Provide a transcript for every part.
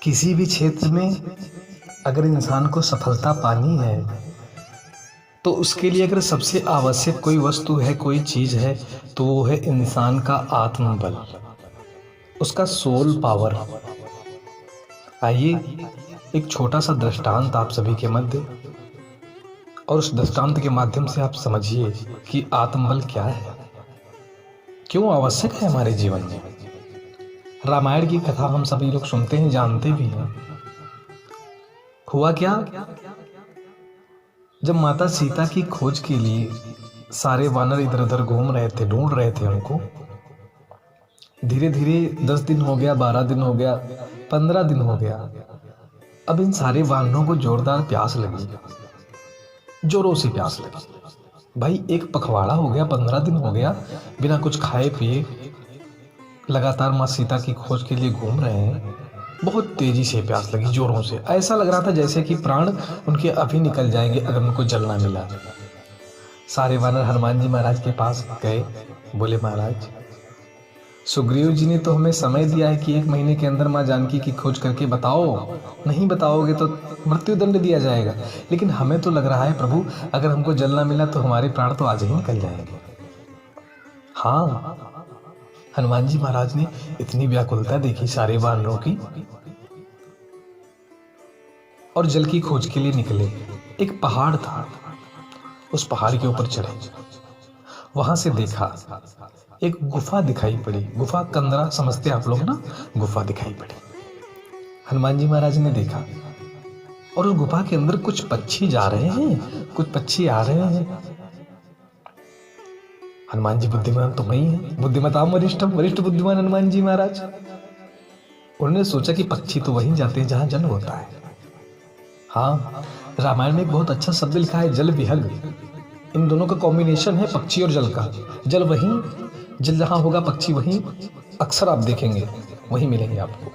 किसी भी क्षेत्र में अगर इंसान को सफलता पानी है तो उसके लिए अगर सबसे आवश्यक कोई वस्तु है, कोई चीज़ है, तो वो है इंसान का आत्मबल, उसका सोल पावर। आइए एक छोटा सा दृष्टांत आप सभी के मध्य, और उस दृष्टांत के माध्यम से आप समझिए कि आत्मबल क्या है, क्यों आवश्यक है हमारे जीवन में। रामायण की कथा हम सभी लोग सुनते हैं, जानते भी हैं। हुआ क्या, जब माता सीता की खोज के लिए सारे वानर इधर उधर घूम रहे थे, ढूंढ रहे थे उनको, धीरे धीरे 10 दिन हो गया, 12 दिन हो गया, 15 दिन हो गया। अब इन सारे वानरों को जोरदार प्यास लगी, जोरों से प्यास लगी। भाई एक पखवाड़ा हो गया, 15 दिन हो गया बिना कुछ खाए पिए लगातार माँ सीता की खोज के लिए घूम रहे हैं। बहुत तेजी से प्यास लगी, जोरों से। ऐसा लग रहा था जैसे कि प्राण उनके अभी निकल जाएंगे अगर उनको जल ना मिला। सारे वानर हनुमान जी महाराज के पास गए, बोले महाराज सुग्रीव जी ने तो हमें समय दिया है कि 1 महीने के अंदर माँ जानकी की खोज करके बताओ, नहीं बताओगे तो मृत्युदंड दिया जाएगा। लेकिन हमें तो लग रहा है प्रभु, अगर हमको जल ना मिला तो हमारे प्राण तो आज ही निकल जाएंगे। हाँ, हनुमान जी महाराज ने इतनी व्याकुलता देखी सारे वानरों की, और जल की खोज के लिए निकले। एक पहाड़ था, उस पहाड़ के ऊपर चढ़े, वहां से देखा एक गुफा दिखाई पड़ी। गुफा कंदरा समझते आप लोग ना, गुफा दिखाई पड़ी। हनुमान जी महाराज ने देखा, और उस गुफा के अंदर कुछ पक्षी जा रहे हैं, कुछ पक्षी आ रहे हैं। हनुमान जी बुद्धिमान तो वही है, बुद्धिमताम वरिष्ठम, वरिष्ठ बुद्धिमान हनुमान जी महाराज। उन्होंने सोचा कि पक्षी तो वहीं जाते हैं जहां जल होता है। हाँ, रामायण में एक बहुत अच्छा शब्द लिखा है, जल विहग। इन दोनों का कॉम्बिनेशन है, पक्षी और जल का। जल वहीं, जल जहां होगा पक्षी वहीं अक्सर आप देखेंगे, वहीं मिलेंगे आपको।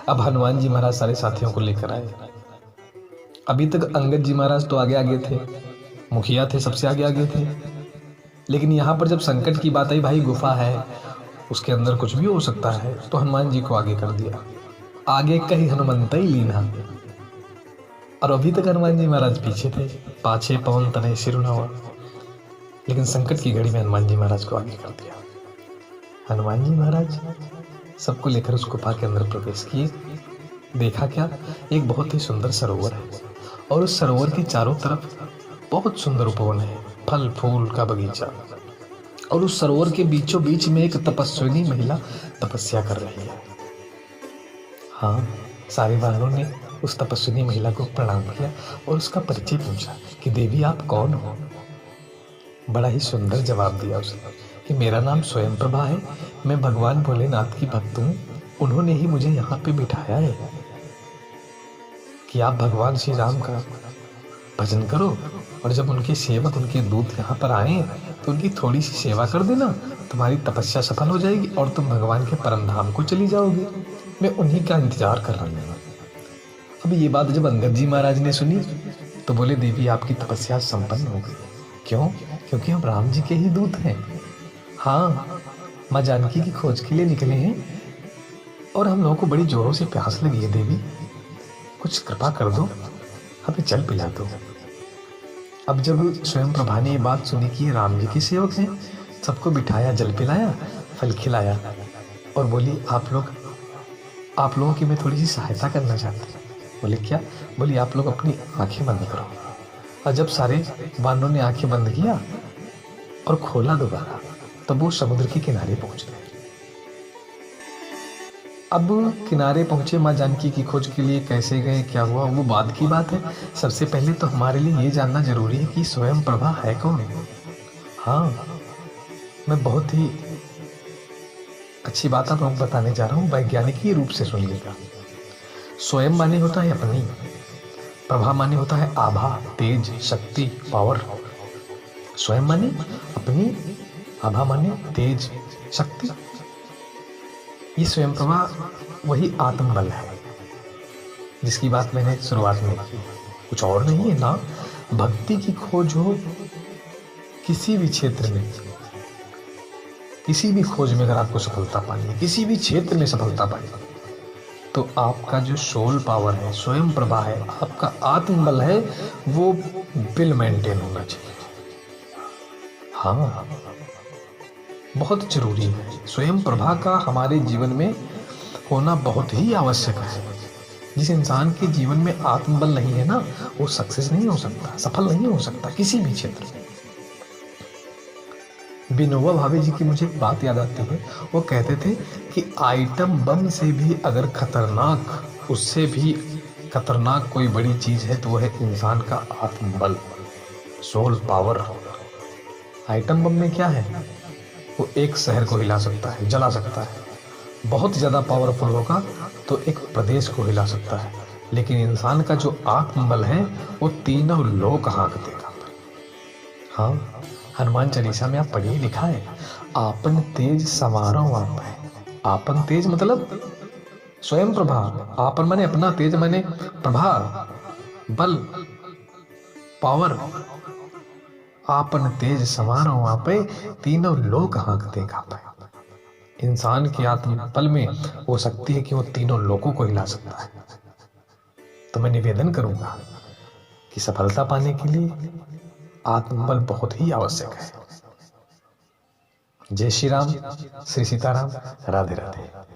अब हनुमान जी महाराज सारे साथियों को लेकर आए। अभी तक अंगद जी महाराज तो आगे आगे थे, मुखिया थे, सबसे आगे आगे थे। लेकिन यहाँ पर जब संकट की बात आई, भाई गुफा है, उसके अंदर कुछ भी हो सकता है, तो हनुमान जी को आगे कर दिया। आगे कहीं हनुमंत ही लीना। और अभी तक हनुमान जी महाराज पीछे थे, पाछे पवन तनय सिर नवा। लेकिन संकट की घड़ी में हनुमान जी महाराज को आगे कर दिया। हनुमान जी महाराज सबको लेकर उस गुफा के अंदर प्रवेश किए। देखा क्या, एक बहुत ही सुंदर सरोवर है, और उस सरोवर के चारों तरफ बहुत सुंदर उपवन है, फल फूल का बगीचा। और उस सरोवर के बीचों बीच में एक तपस्विनी महिला तपस्या कर रही है। हाँ, सारे वानरों ने उस तपस्विनी महिला को प्रणाम किया और उसका परिचय पूछा कि देवी आप कौन हो। बड़ा ही सुंदर जवाब दिया उसने कि मेरा नाम स्वयं प्रभा है, मैं भगवान भोलेनाथ की भक्त हूँ। उन्होंने ही मुझे यहाँ पे बिठाया है कि आप भगवान श्री राम का भजन करो, और जब उनके सेवक, उनके दूत यहाँ पर आए तो उनकी थोड़ी सी सेवा कर देना, तुम्हारी तपस्या सफल हो जाएगी और तुम भगवान के परम धाम को चली जाओगे। मैं उन्हीं का इंतजार कर रहा हूँ। अब ये बात जब अंगद जी महाराज ने सुनी तो बोले देवी आपकी तपस्या संपन्न हो गई। क्यों? क्योंकि हम राम जी के ही दूत हैं। हाँ, माँ जानकी की खोज के लिए निकले हैं, और हम लोगों को बड़ी जोरों से प्यास लगी है देवी, कुछ कृपा कर दो, हमें जल पिला दो। अब जब स्वयं प्रभा ने ये बात सुनी कि राम जी के सेवक हैं, सबको बिठाया, जल पिलाया, फल खिलाया, और बोली आप लोगों की मैं थोड़ी सी सहायता करना चाहती हूँ। बोले क्या? बोली आप लोग अपनी आंखें बंद करो। और जब सारे वानरों ने आंखें बंद किया और खोला दोबारा, तब वो समुद्र के किनारे पहुंच गए। अब किनारे पहुंचे, माँ जानकी की खोज के लिए कैसे गए, क्या हुआ, वो बाद की बात है। सबसे पहले तो हमारे लिए ये जानना जरूरी है कि स्वयं प्रभा है कौन। हाँ, मैं बहुत ही अच्छी बात आप लोग बताने जा रहा हूँ, वैज्ञानिक रूप से सुनिएगा। स्वयं माने होता है अपनी, प्रभा माने होता है आभा, तेज, शक्ति, पावर। स्वयं माने अपनी, आभा माने तेज, शक्ति। ये स्वयं प्रभा वही आत्मबल है जिसकी बात मैंने शुरुआत में की। कुछ और नहीं है ना। भक्ति की खोज हो किसी भी क्षेत्र में, किसी भी खोज में अगर आपको सफलता पानी है, किसी भी क्षेत्र में सफलता पानी है, तो आपका जो सोल पावर है, स्वयं प्रभा है, आपका आत्मबल है, वो बिल मेंटेन होना चाहिए। हाँ, बहुत जरूरी है। स्वयं प्रभा का हमारे जीवन में होना बहुत ही आवश्यक है। जिस इंसान के जीवन में आत्मबल नहीं है ना, वो सक्सेस नहीं हो सकता, सफल नहीं हो सकता किसी भी क्षेत्र में। विनोबा भावे जी की मुझे एक बात याद आती है। वो कहते थे कि आइटम बम से भी अगर खतरनाक, उससे भी खतरनाक कोई बड़ी चीज है तो वो है इंसान का आत्मबल, सोल पावर। आइटम बम में क्या है? वो एक शहर को हिला सकता है, जला सकता है। बहुत ज्यादा पावरफुल होगा तो एक प्रदेश को हिला सकता है। लेकिन इंसान का जो आत्मबल है वो तीनों लोक हाँक देगा। हाँ, हनुमान चालीसा में आप पढ़िए, लिखा है, आपन तेज समारो आप है। आपन तेज मतलब स्वयं प्रभा। आपन माने अपना, तेज माने प्रभा, बल, पावर। आपन तेज समारो आपे, तीनों लोक हाँक देगा। इंसान के आत्मबल में वो शक्ति है कि वो तीनों लोगों को हिला सकता है। तो मैं निवेदन करूंगा कि सफलता पाने के लिए आत्मबल बहुत ही आवश्यक है। जय श्री राम, श्री सीताराम, राधे राधे।